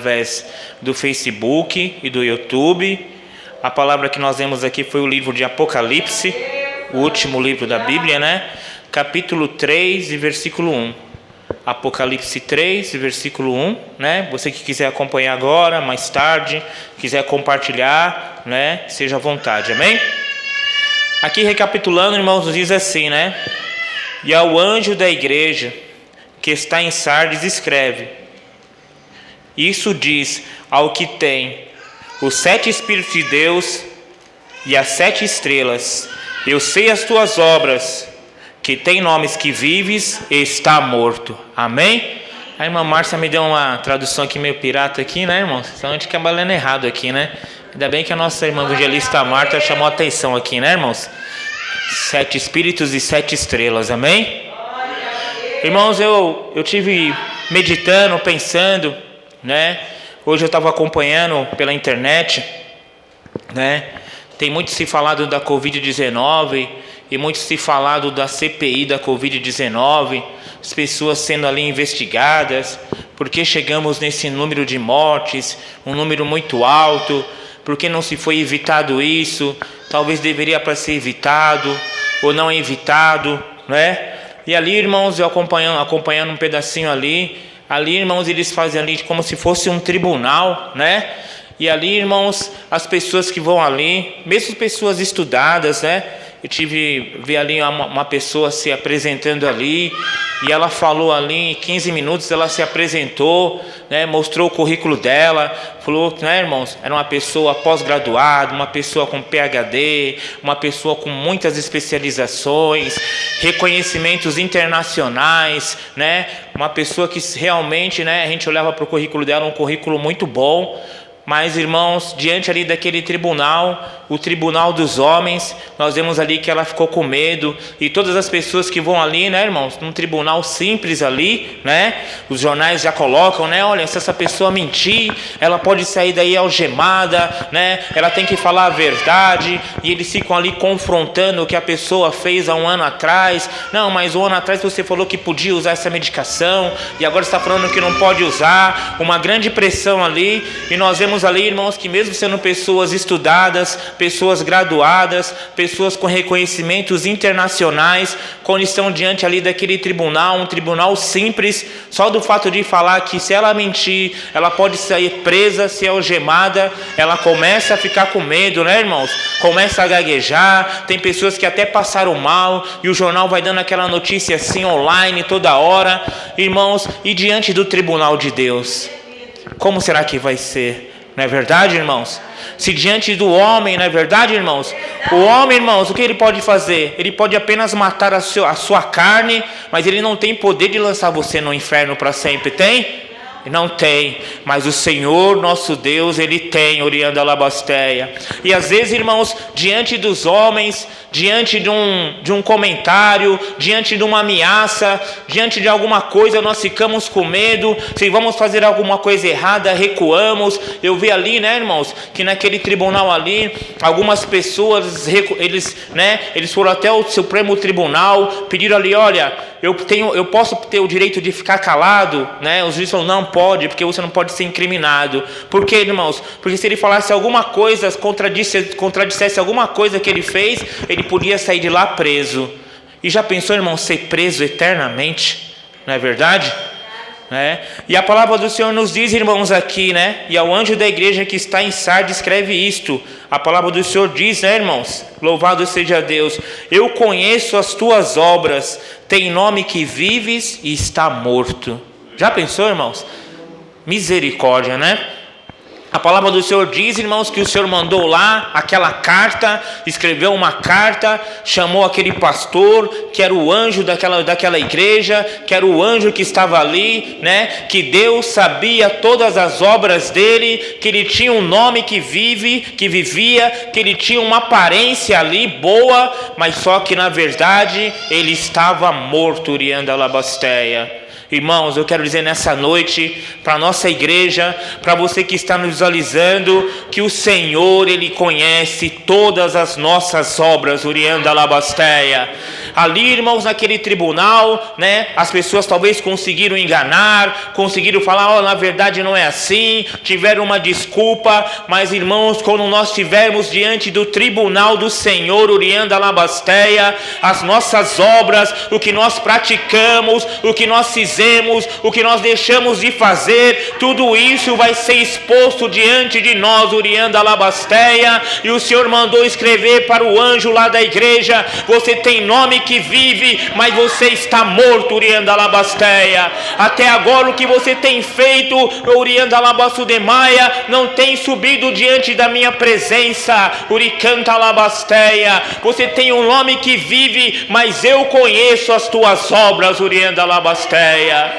através do Facebook e do YouTube. A palavra que nós lemos aqui foi o livro de Apocalipse, o último livro da Bíblia, né? Capítulo 3 e versículo 1. Apocalipse 3, versículo 1, né? Você que quiser acompanhar agora, mais tarde, quiser compartilhar, né? Seja à vontade, amém? Aqui recapitulando, irmãos, diz assim, né? E ao anjo da igreja que está em Sardes escreve: isso diz ao que tem os 7 Espíritos de Deus e as 7 estrelas: eu sei as tuas obras, que tem nomes que vives e está morto. Amém? A irmã Márcia me deu uma tradução aqui meio pirata aqui, né, irmãos? Então a gente acaba lendo errado aqui, né? Ainda bem que a nossa irmã evangelista Marta chamou a atenção aqui, né, irmãos? 7 Espíritos e 7 estrelas, amém? Irmãos, eu tive meditando, pensando, né? Hoje eu estava acompanhando pela internet, né? Tem muito se falado da Covid-19 e muito se falado da CPI da Covid-19, as pessoas sendo ali investigadas, porque chegamos nesse número de mortes, um número muito alto, porque não se foi evitado isso, talvez deveria para ser evitado ou não evitado, né? E ali, irmãos, eu acompanhando um pedacinho ali, irmãos, eles fazem ali como se fosse um tribunal, né? E ali, irmãos, as pessoas que vão ali, mesmo pessoas estudadas, né? Eu vi ali uma pessoa se apresentando ali, e ela falou ali em 15 minutos, ela se apresentou, né, mostrou o currículo dela, falou, né, irmãos, era uma pessoa pós-graduada, uma pessoa com PhD, uma pessoa com muitas especializações, reconhecimentos internacionais, né, uma pessoa que realmente, né, a gente olhava para o currículo dela, um currículo muito bom. Mas, irmãos, diante ali daquele tribunal, o tribunal dos homens, nós vemos ali que ela ficou com medo, e todas as pessoas que vão ali, né, irmãos, num tribunal simples ali, né, os jornais já colocam, né, olha, se essa pessoa mentir, ela pode sair daí algemada, né, ela tem que falar a verdade, e eles ficam ali confrontando o que a pessoa fez há um ano atrás. Não, mas um ano atrás você falou que podia usar essa medicação, e agora está falando que não pode usar, uma grande pressão ali, e nós vemos ali, irmãos, que mesmo sendo pessoas estudadas, pessoas graduadas, pessoas com reconhecimentos internacionais, quando estão diante ali daquele tribunal, um tribunal simples, só do fato de falar que se ela mentir, ela pode sair presa, ser algemada, ela começa a ficar com medo, né, irmãos? Começa a gaguejar, tem pessoas que até passaram mal, e o jornal vai dando aquela notícia assim online toda hora, irmãos, e diante do tribunal de Deus, como será que vai ser? Não é verdade, irmãos? Se diante do homem, não é verdade, irmãos? O homem, irmãos, o que ele pode fazer? Ele pode apenas matar a sua carne, mas ele não tem poder de lançar você no inferno para sempre, tem? Não tem, mas o Senhor nosso Deus, Ele tem, Orianda Labasteia. E às vezes, irmãos, diante dos homens, diante de um comentário, diante de uma ameaça, diante de alguma coisa, nós ficamos com medo. Se vamos fazer alguma coisa errada, recuamos. Eu vi ali, né, irmãos, que naquele tribunal ali, algumas pessoas, eles foram até o Supremo Tribunal, pediram ali, olha, eu posso ter o direito de ficar calado, né? Os juízes falaram, não pode, porque você não pode ser incriminado. Por quê, irmãos? Porque se ele falasse alguma coisa, contradissesse alguma coisa que ele fez, ele podia sair de lá preso. E já pensou, irmão, ser preso eternamente? Não é verdade? E a palavra do Senhor nos diz, irmãos, aqui, né? E ao anjo da igreja que está em Sardes escreve isto. A palavra do Senhor diz, né, irmãos? Louvado seja Deus. Eu conheço as tuas obras, tem nome que vives e está morto. Já pensou, irmãos? Misericórdia, né? A palavra do Senhor diz, irmãos, que o Senhor mandou lá aquela carta, escreveu uma carta, chamou aquele pastor, que era o anjo daquela igreja, que era o anjo que estava ali, né? Que Deus sabia todas as obras dele, que ele tinha um nome que vivia, que ele tinha uma aparência ali boa, mas só que na verdade ele estava morto, Urianda Labasteia. Irmãos, eu quero dizer nessa noite, para a nossa igreja, para você que está nos visualizando, que o Senhor, Ele conhece todas as nossas obras, Urianda Labasteia. Ali, irmãos, naquele tribunal, né, as pessoas talvez conseguiram enganar, conseguiram falar, na verdade não é assim, tiveram uma desculpa, mas irmãos, quando nós estivermos diante do tribunal do Senhor, Urianda Labasteia, as nossas obras, o que nós praticamos, o que nós fizemos, o que nós deixamos de fazer, tudo isso vai ser exposto diante de nós, Urianda Labasteia, e o Senhor mandou escrever para o anjo lá da igreja, você tem nome que vive, mas você está morto, Urianda Labasteia. Até agora o que você tem feito, Urianda Labasudemaia, não tem subido diante da minha presença, Uricanta Labasteia. Você tem um nome que vive, mas eu conheço as tuas obras, Urianda Labasteia.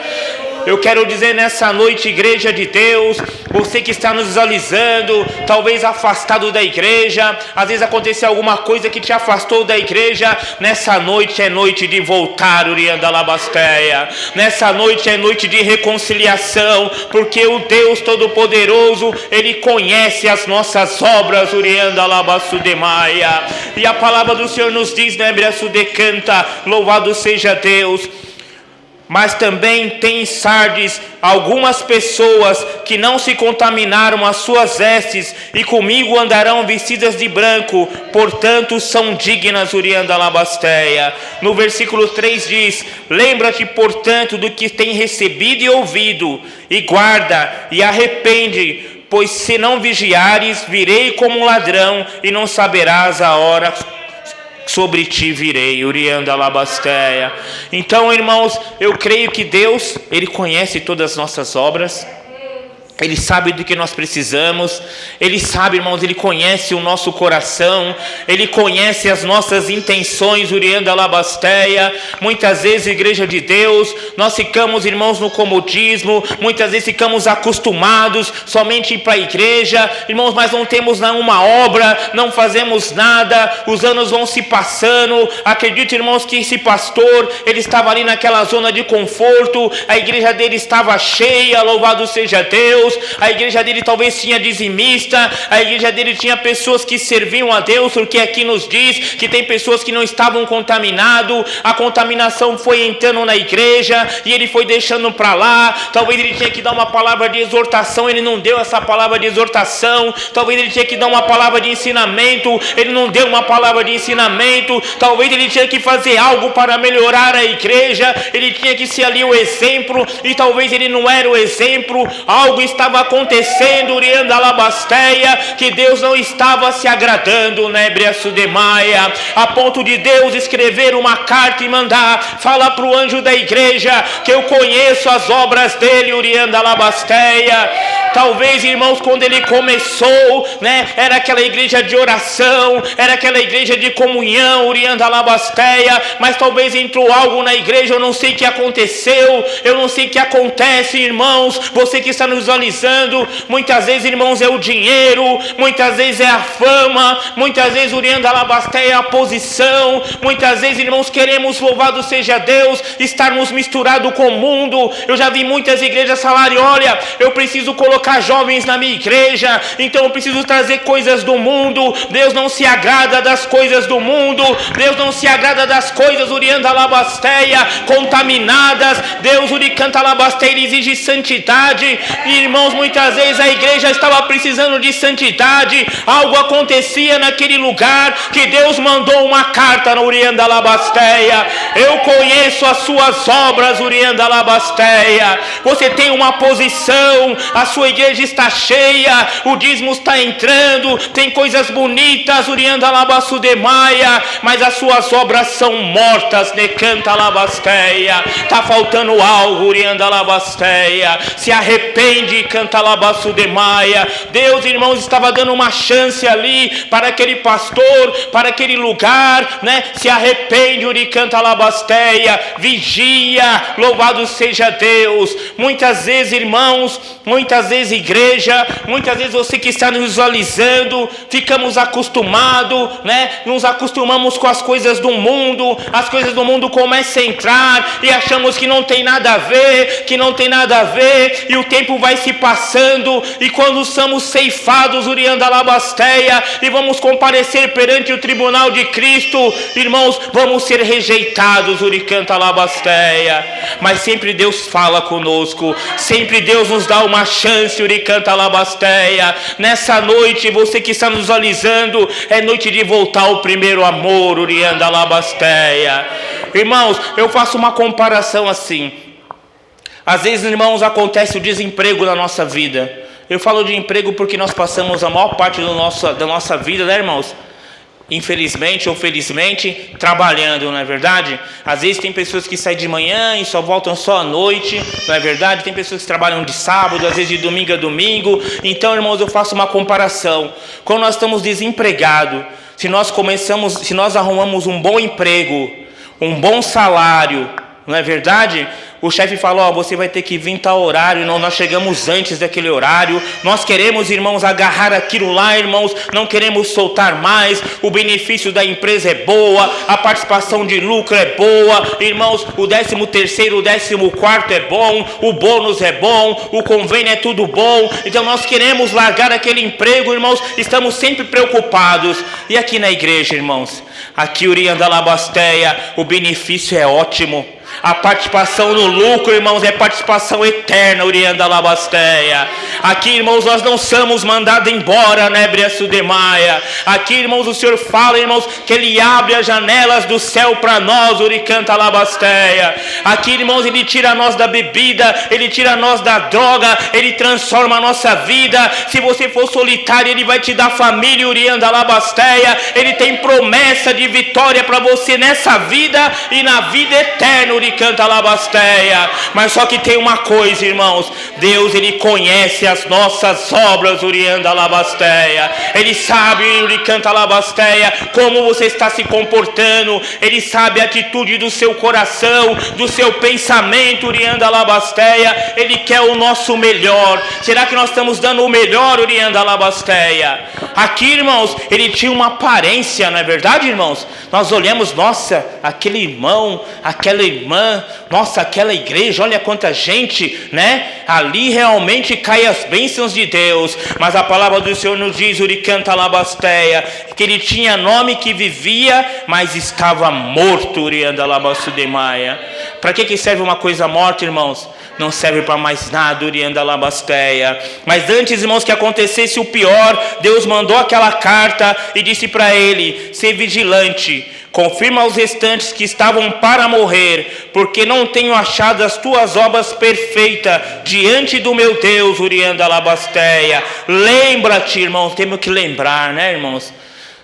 Eu quero dizer nessa noite, igreja de Deus, você que está nos visualizando, talvez afastado da igreja, às vezes aconteceu alguma coisa que te afastou da igreja, nessa noite é noite de voltar, Urianda Labasteia. Nessa noite é noite de reconciliação, porque o Deus Todo-Poderoso, Ele conhece as nossas obras, Urianda Labasudemaia. E a palavra do Senhor nos diz, né, Briasudecanta, louvado seja Deus. Mas também tem em Sardes algumas pessoas que não se contaminaram as suas vestes e comigo andarão vestidas de branco, portanto são dignas, Urianda Labasteia. No versículo 3 diz, lembra-te portanto do que tem recebido e ouvido, e guarda e arrepende, pois se não vigiares, virei como um ladrão e não saberás a hora sobre ti virei, Urianda Labasteia. Então, irmãos, eu creio que Deus, Ele conhece todas as nossas obras, Ele sabe do que nós precisamos, Ele sabe, irmãos, Ele conhece o nosso coração, Ele conhece as nossas intenções, Urianda Labasteia. Muitas vezes, igreja de Deus, nós ficamos, irmãos, no comodismo, muitas vezes ficamos acostumados somente ir para a igreja, irmãos, mas não temos nenhuma obra, não fazemos nada, os anos vão se passando. Acredito, irmãos, que esse pastor, ele estava ali naquela zona de conforto, a igreja dele estava cheia, louvado seja Deus. A igreja dele talvez tinha dizimista, a igreja dele tinha pessoas que serviam a Deus, porque aqui nos diz que tem pessoas que não estavam contaminadas, a contaminação foi entrando na igreja e ele foi deixando para lá. Talvez ele tinha que dar uma palavra de exortação, ele não deu essa palavra de exortação. Talvez ele tinha que dar uma palavra de ensinamento, ele não deu uma palavra de ensinamento. Talvez ele tinha que fazer algo para melhorar a igreja, ele tinha que ser ali o exemplo, e talvez ele não era o exemplo. Algo estava acontecendo, Urianda Labasteia, que Deus não estava se agradando, né, Briasudemaia, a ponto de Deus escrever uma carta e mandar, fala para o anjo da igreja que eu conheço as obras dele, Urianda Labasteia. Talvez, irmãos, quando ele começou, né, era aquela igreja de oração, era aquela igreja de comunhão, Urianda Labasteia, mas talvez entrou algo na igreja, eu não sei o que aconteceu, eu não sei o que acontece, irmãos, você que está nos visualizando, muitas vezes, irmãos, é o dinheiro, muitas vezes é a fama, muitas vezes, Urianda Labasteia, é a posição, muitas vezes, irmãos, queremos, louvado seja Deus, estarmos misturados com o mundo. Eu já vi muitas igrejas falarem, olha, eu preciso colocar jovens na minha igreja, então eu preciso trazer coisas do mundo. Deus não se agrada das coisas do mundo, Deus não se agrada das coisas, Urianda Labasteia, contaminadas. Deus, Uricanta Labasteia, exige santidade. E, irmãos, muitas vezes a igreja estava precisando de santidade, algo acontecia naquele lugar que Deus mandou uma carta na Urianda Labasteia. Eu conheço as suas obras, Urianda Labasteia. Você tem uma posição, a sua igreja está cheia, o dízimo está entrando, tem coisas bonitas, Urianda Labasudemaia, mas as suas obras são mortas, Necanta Labasteia. Está faltando algo, Urianda Labasteia. Se arrepende, Uricanta Labassudemaia. Deus, irmãos, estava dando uma chance ali para aquele pastor, para aquele lugar, né? Se arrepende, Uricanta Labasteia, vigia, louvado seja Deus. Muitas vezes, irmãos, muitas vezes igreja, muitas vezes você que está nos visualizando, ficamos acostumados, né? Nos acostumamos com as coisas do mundo, as coisas do mundo começam a entrar e achamos que não tem nada a ver, e o tempo vai se passando, e quando somos ceifados, Urianda Labasteia, e vamos comparecer perante o tribunal de Cristo, irmãos, vamos ser rejeitados, Uricanta Labasteia. Mas sempre Deus fala conosco, sempre Deus nos dá uma chance, Uricanta Labasteia. Nessa noite, você que está nos visualizando, é noite de voltar ao primeiro amor, Urianda Labasteia. Irmãos, eu faço uma comparação assim. Às vezes, irmãos, acontece o desemprego na nossa vida. Eu falo de emprego porque nós passamos a maior parte da nossa vida, né, irmãos? Infelizmente ou felizmente, trabalhando, não é verdade? Às vezes tem pessoas que saem de manhã e só voltam só à noite, não é verdade? Tem pessoas que trabalham de sábado, às vezes de domingo a domingo. Então, irmãos, eu faço uma comparação. Quando nós estamos desempregados, se nós arrumamos um bom emprego, um bom salário, não é verdade? O chefe falou, você vai ter que vir tal horário. Não, nós chegamos antes daquele horário. Nós queremos, irmãos, agarrar aquilo lá, irmãos. Não queremos soltar mais. O benefício da empresa é boa. A participação de lucro é boa. Irmãos, o 13º, o 14º é bom. O bônus é bom. O convênio é tudo bom. Então nós queremos largar aquele emprego, irmãos. Estamos sempre preocupados. E aqui na igreja, irmãos, aqui Urianda Labasteia, o benefício é ótimo. A participação no lucro, irmãos, é participação eterna, Urianda Labasteia. Aqui, irmãos, nós não somos mandados embora, Nébria Sudemaia. Aqui, irmãos, o Senhor fala, irmãos, que Ele abre as janelas do céu para nós, Uricanta Labasteia. Aqui, irmãos, Ele tira nós da bebida, Ele tira nós da droga, Ele transforma a nossa vida. Se você for solitário, Ele vai te dar família, Urianda Labasteia. Ele tem promessa de vitória para você nessa vida e na vida eterna, Uricanta Labasteia. Mas só que tem uma coisa, irmãos, Deus, Ele conhece as nossas obras, Urianda Labasteia. Ele sabe, Uricanta Labasteia, como você está se comportando. Ele sabe a atitude do seu coração, do seu pensamento, Urianda Labasteia. Ele quer o nosso melhor. Será que nós estamos dando o melhor, Urianda Labasteia? Aqui, irmãos, ele tinha uma aparência, não é verdade, irmãos? Nós olhamos, nossa, aquele irmão, aquela irmã, nossa, aquela igreja, olha quanta gente, né? Ali realmente cai as bênçãos de Deus. Mas a palavra do Senhor nos diz, Uricanta Labasteia, que ele tinha nome, que vivia, mas estava morto, Urianda Labassudemaia. Para que serve uma coisa morta, irmãos? Não serve para mais nada, Urianda Labasteia. Mas antes, irmãos, que acontecesse o pior, Deus mandou aquela carta e disse para ele, ser vigilante, confirma aos restantes que estavam para morrer, porque não tenho achado as tuas obras perfeitas diante do meu Deus, Urianda Labasteia. Lembra-te, irmãos, temos que lembrar, né, irmãos?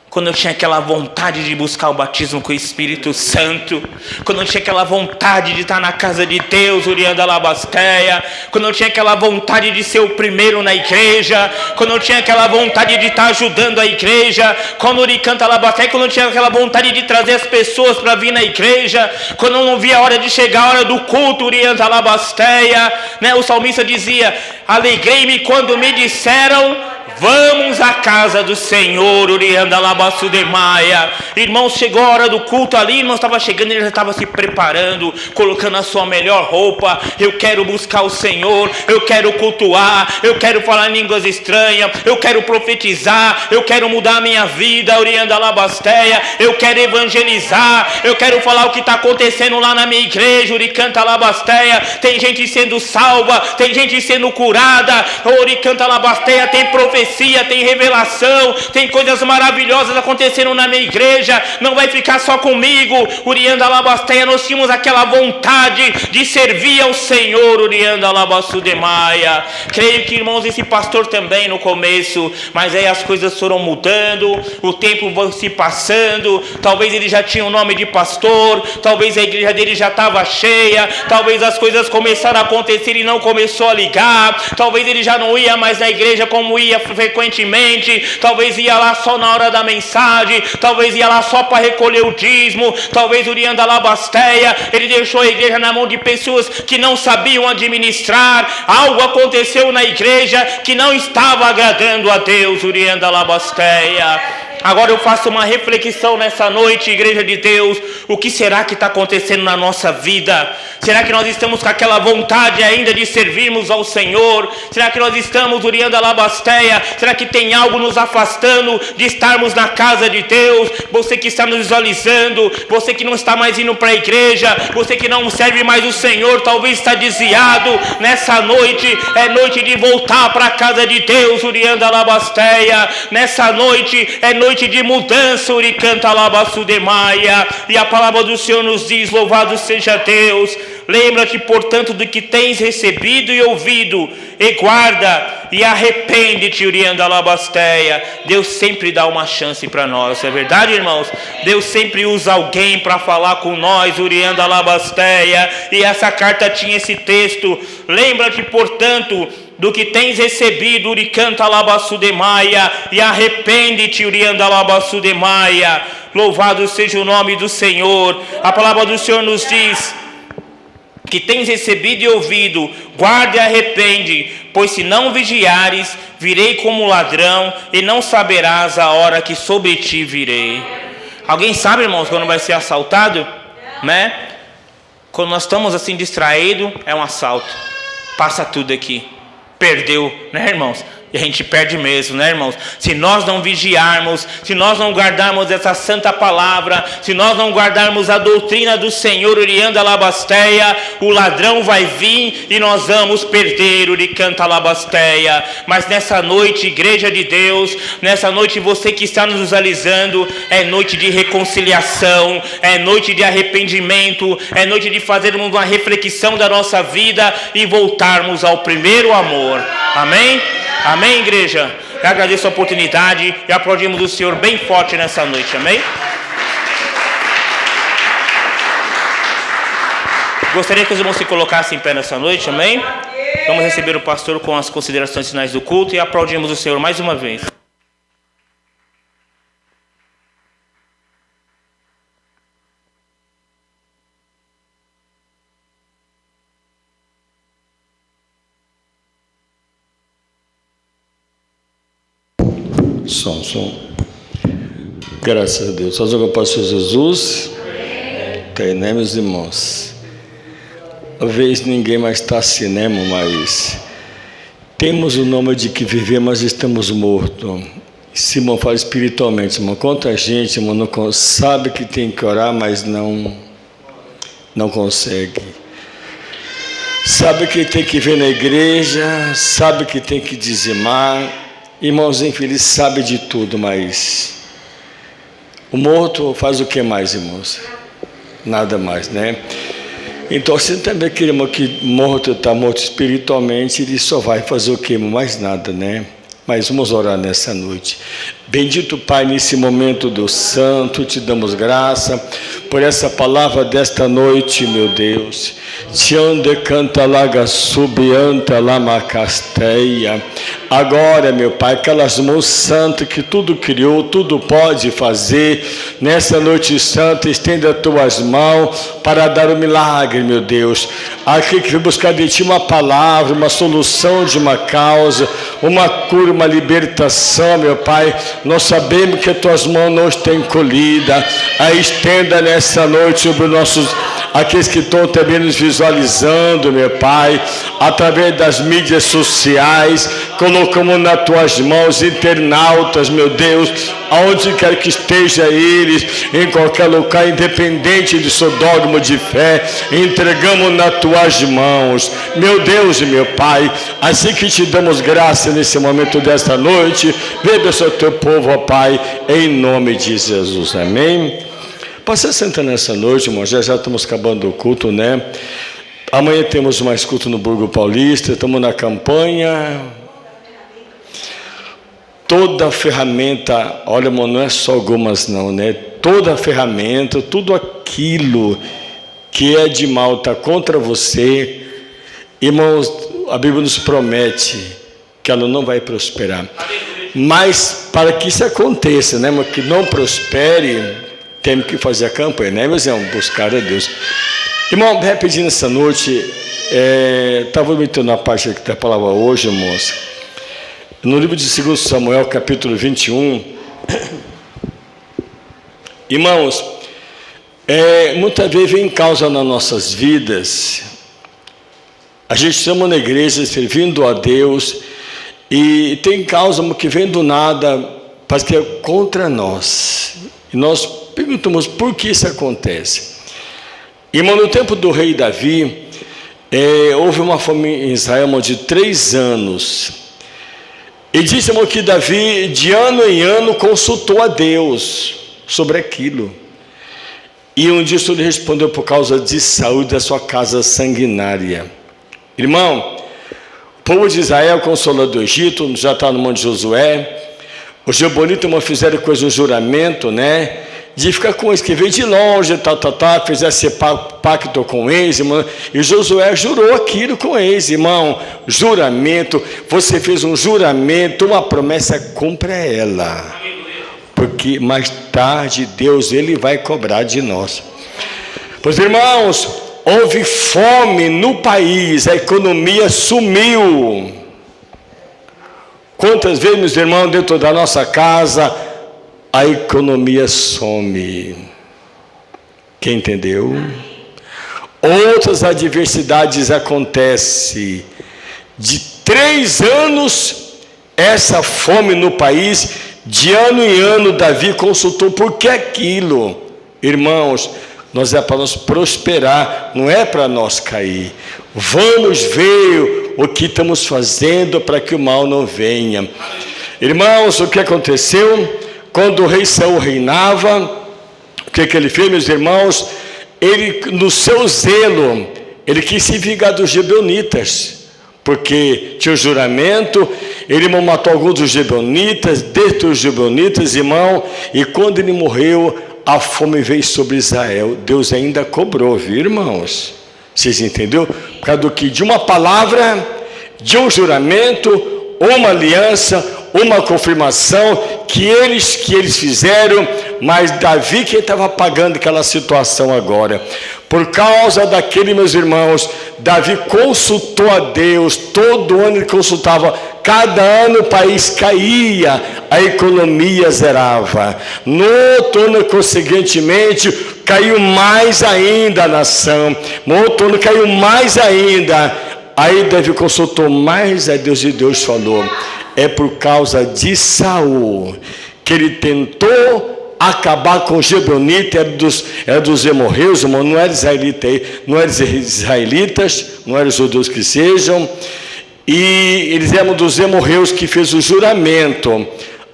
Quando eu tinha aquela vontade de buscar o batismo com o Espírito Santo, quando eu tinha aquela vontade de estar na casa de Deus, Urianda Labasteia, quando eu tinha aquela vontade de ser o primeiro na igreja, quando eu tinha aquela vontade de estar ajudando a igreja, quando Uricanta Labasteia, quando eu tinha aquela vontade de trazer as pessoas para vir na igreja, quando eu não via a hora de chegar a hora do culto, Urianda Labasteia, né? O salmista dizia, alegrei-me quando me disseram, vamos à casa do Senhor, Urianda Labassudemaia. Irmãos, chegou a hora do culto ali, irmãos, estava chegando, ele já estava se preparando, colocando a sua melhor roupa. Eu quero buscar o Senhor, eu quero cultuar, eu quero falar em línguas estranhas, eu quero profetizar, eu quero mudar a minha vida, Urianda Labasteia, eu quero evangelizar, eu quero falar o que está acontecendo lá na minha igreja, Uricanta Labasteia. Tem gente sendo salva, tem gente sendo curada, Uricanta Labasteia, tem profecia profecia, tem revelação, tem coisas maravilhosas acontecendo na minha igreja. Não vai ficar só comigo. Urianda Labasteia, nós tínhamos aquela vontade de servir ao Senhor. Urianda Labasudemaia. Creio que, irmãos, esse pastor também no começo, mas aí as coisas foram mudando, o tempo foi se passando. Talvez ele já tinha o nome de pastor, talvez a igreja dele já estava cheia, talvez as coisas começaram a acontecer e não começou a ligar, talvez ele já não ia mais na igreja como ia frequentemente, talvez ia lá só na hora da mensagem, talvez ia lá só para recolher o dízimo, talvez Urianda Labasteia, ele deixou a igreja na mão de pessoas que não sabiam administrar. Algo aconteceu na igreja que não estava agradando a Deus. Urianda Labasteia. Agora eu faço uma reflexão nessa noite, igreja de Deus. O que será que está acontecendo na nossa vida? Será que nós estamos com aquela vontade ainda de servirmos ao Senhor? Será que nós estamos, Urianda Labasteia? Será que tem algo nos afastando de estarmos na casa de Deus? Você que está nos visualizando, você que não está mais indo para a igreja, você que não serve mais o Senhor, talvez está desviado. Nessa noite é noite de voltar para a casa de Deus, Urianda Labasteia. Nessa noite é noite de mudança, Uricanta Labasudemaia. E a palavra do Senhor nos diz: louvado seja Deus. Lembra-te, portanto, do que tens recebido e ouvido, e guarda e arrepende-te, Urianda Labasteia. Deus sempre dá uma chance para nós, é verdade, irmãos? Deus sempre usa alguém para falar com nós, Urianda Labasteia. E essa carta tinha esse texto: lembra-te, portanto, do que tens recebido, Uricanta Labasudemaia, e arrepende-te, Urianda Labasudemaia. Louvado seja o nome do Senhor. A palavra do Senhor nos diz que tens recebido e ouvido, guarda e arrepende, pois se não vigiares, virei como ladrão, e não saberás a hora que sobre ti virei. Alguém sabe, irmãos, quando vai ser assaltado? Né? Quando nós estamos assim distraídos, é um assalto. Passa tudo aqui. Perdeu, né, irmãos? E a gente perde mesmo, né, irmãos? Se nós não vigiarmos, se nós não guardarmos essa santa palavra, se nós não guardarmos a doutrina do Senhor, Urianda Labasteia, o ladrão vai vir e nós vamos perder, Uricanta Labasteia. Mas nessa noite, igreja de Deus, nessa noite você que está nos visualizando, é noite de reconciliação, é noite de arrependimento, é noite de fazermos uma reflexão da nossa vida e voltarmos ao primeiro amor. Amém? Amém, igreja? Eu agradeço a oportunidade e aplaudimos o Senhor bem forte nessa noite, amém? Gostaria que os irmãos se colocassem em pé nessa noite, amém? Vamos receber o pastor com as considerações finais do culto e aplaudimos o Senhor mais uma vez. Som. Graças a Deus. Faz o pastor Jesus. Tem, né, meus irmãos? Talvez ninguém mais está assim, né, mas temos o nome de que vivemos, mas estamos mortos. Simão fala espiritualmente, irmão. Quanta gente, irmão, não sabe que tem que orar, mas não consegue. Sabe que tem que vir na igreja, sabe que tem que dizimar. Irmãos infelizes sabem de tudo, mas o morto faz o que mais, irmãos? Nada mais, né? Então, você também quer, irmão, que morto está morto espiritualmente, ele só vai fazer o que, mais nada, né? Mas vamos orar nessa noite. Bendito Pai, nesse momento do santo, te damos graça por essa palavra desta noite, meu Deus. Tiande canta laga subianta lama casteia. Agora, meu Pai, aquelas mãos santas que tudo criou, tudo pode fazer. Nessa noite santa, estenda as tuas mãos para dar o milagre, meu Deus. Aqui que vem buscar de ti uma palavra, uma solução de uma causa, uma cura, uma libertação, meu Pai. Nós sabemos que as tuas mãos nos têm colhida. A estenda nessa noite sobre nossos aqueles que estão também nos visualizando, meu Pai, através das mídias sociais, colocamos nas tuas mãos internautas, meu Deus, aonde quer que esteja eles, em qualquer lugar, independente do seu dogma de fé, entregamos nas tuas mãos, meu Deus e meu Pai, assim que te damos graça nesse momento desta noite, vem abençoar o teu povo, ó Pai, em nome de Jesus, amém? Pode sentar nessa noite, irmão, já estamos acabando o culto, né? Amanhã temos mais culto no Burgo Paulista, estamos na campanha. Toda a ferramenta, olha, irmão, não é só algumas não, né? Toda a ferramenta, tudo aquilo que é de mal está contra você, irmãos, a Bíblia nos promete que ela não vai prosperar. Mas para que isso aconteça, né, mas que não prospere, temos que fazer a campanha, né, meus irmãos? Buscar a Deus. Irmão, rapidinho nessa noite, estava metendo a parte aqui da palavra hoje, irmãos. No livro de 2 Samuel, capítulo 21, irmãos, muitas vezes vem causa nas nossas vidas, a gente estamos na igreja servindo a Deus, e tem causa que vem do nada, parece que é contra nós, e nós perguntamos por que isso acontece. Irmão, no tempo do rei Davi, houve uma fome em Israel de 3 anos, e diz, irmão, que Davi de ano em ano consultou a Deus sobre aquilo, e um dia ele respondeu por causa de saúde da sua casa sanguinária. Irmão, o povo de Israel, consolado do Egito, já está no monte de Josué, os Gibeonitas, irmão, fizeram coisa, um juramento, né, de ficar com eles, que veio de longe, fizesse pacto com eles, irmão, e Josué jurou aquilo com eles, irmão, juramento, você fez um juramento, uma promessa, cumpra ela, porque mais tarde Deus, Ele vai cobrar de nós. Pois, irmãos, houve fome no país, a economia sumiu. Quantas vezes, meus irmãos, dentro da nossa casa, a economia some. Quem entendeu? Outras adversidades acontecem. De 3 anos, essa fome no país, de ano em ano, Davi consultou por que aquilo. Irmãos, nós é para nós prosperar, não é para nós cair. Vamos ver o que estamos fazendo para que o mal não venha. Irmãos, o que aconteceu? Quando o rei Saul reinava, o que ele fez, meus irmãos? Ele, no seu zelo, ele quis se vingar dos gibeonitas, porque tinha o juramento, ele matou alguns dos gibeonitas, destruiu os gibeonitas, irmão, e quando ele morreu, a fome veio sobre Israel. Deus ainda cobrou, viu, irmãos? Vocês entenderam? Por causa do que? De uma palavra, de um juramento, uma aliança, uma confirmação que eles fizeram, mas Davi que estava pagando aquela situação agora. Por causa daquele, meus irmãos, Davi consultou a Deus, todo ano ele consultava, cada ano o país caía, a economia zerava. No outro ano, consequentemente, caiu mais ainda a nação, no outro ano caiu mais ainda. Aí Davi consultou mais a Deus e Deus falou, é por causa de Saul que ele tentou acabar com os gibeonitas, era dos amorreus, irmão, não era israelita, não eram israelitas, não eram judeus que sejam, e eles eram dos amorreus que fez o juramento.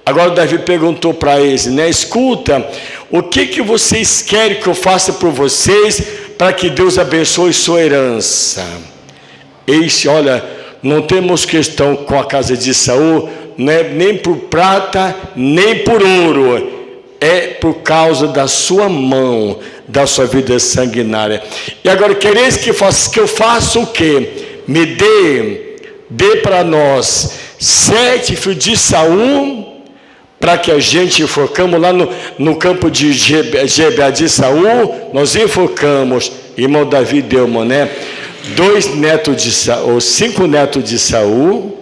Agora Davi perguntou para eles, né, escuta, o que vocês querem que eu faça por vocês para que Deus abençoe sua herança? Eis, olha, não temos questão com a casa de Saul, né, nem por prata, nem por ouro, é por causa da sua mão, da sua vida sanguinária. E agora, quereis que eu faça o quê? Me dê para nós 7 filhos de Saul, para que a gente enfocamos lá no campo de Gibeá de Saul, nós enfocamos, irmão Davi deu, né? 2 netos de Saul, ou 5 netos de Saul,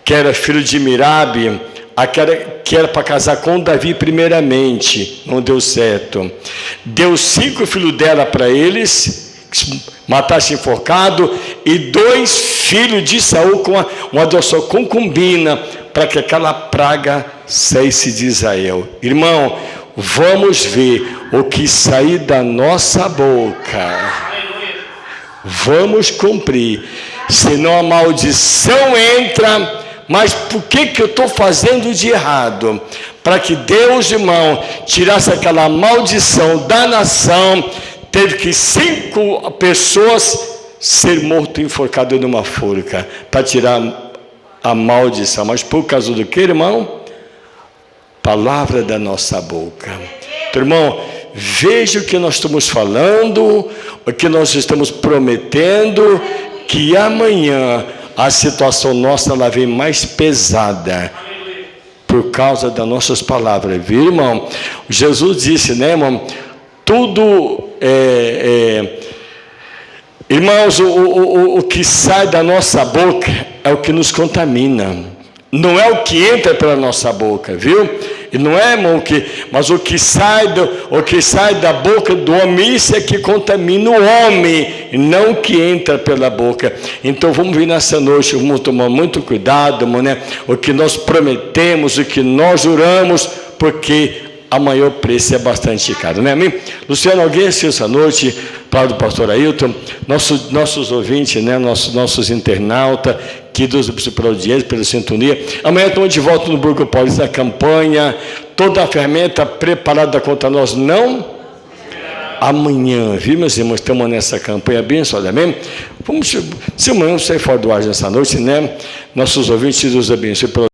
que era filho de Mirabe, aquela que era para casar com Davi primeiramente, não deu certo. Deu 5 filhos dela para eles, matasse enforcado, e 2 filhos de Saul com uma sua concubina, para que aquela praga saísse de Israel. Irmão, vamos ver o que sair da nossa boca. Vamos cumprir, senão a maldição entra. Mas por que eu estou fazendo de errado? Para que Deus, irmão, tirasse aquela maldição da nação, teve que 5 pessoas ser morto enforcado numa forca, para tirar a maldição. Mas por causa do que, irmão? Palavra da nossa boca. Então, irmão, veja o que nós estamos falando, o que nós estamos prometendo, que amanhã a situação nossa ela vem mais pesada por causa das nossas palavras, viu, irmão? Jesus disse, né, irmão? Tudo irmãos, o que sai da nossa boca é o que nos contamina, não é o que entra pela nossa boca, viu? E não é, irmão, mas o que sai da boca do homem, isso é que contamina o homem, e não o que entra pela boca. Então vamos vir nessa noite, vamos tomar muito cuidado, irmão, né? O que nós prometemos, o que nós juramos, porque amanhã o preço é bastante caro, né? Amém? Luciano, alguém assistiu essa noite, para do pastor Ailton, nossos ouvintes, né? Nossos internautas, que Deus abençoe pela audiência, pela sintonia. Amanhã estamos de volta no Burgo Paulista, na campanha, toda a ferramenta preparada contra nós, não? Amanhã, viu, meus irmãos, estamos nessa campanha abençoada, amém? Se amanhã sair fora do ar nessa noite, né? Nossos ouvintes, Deus abençoe pela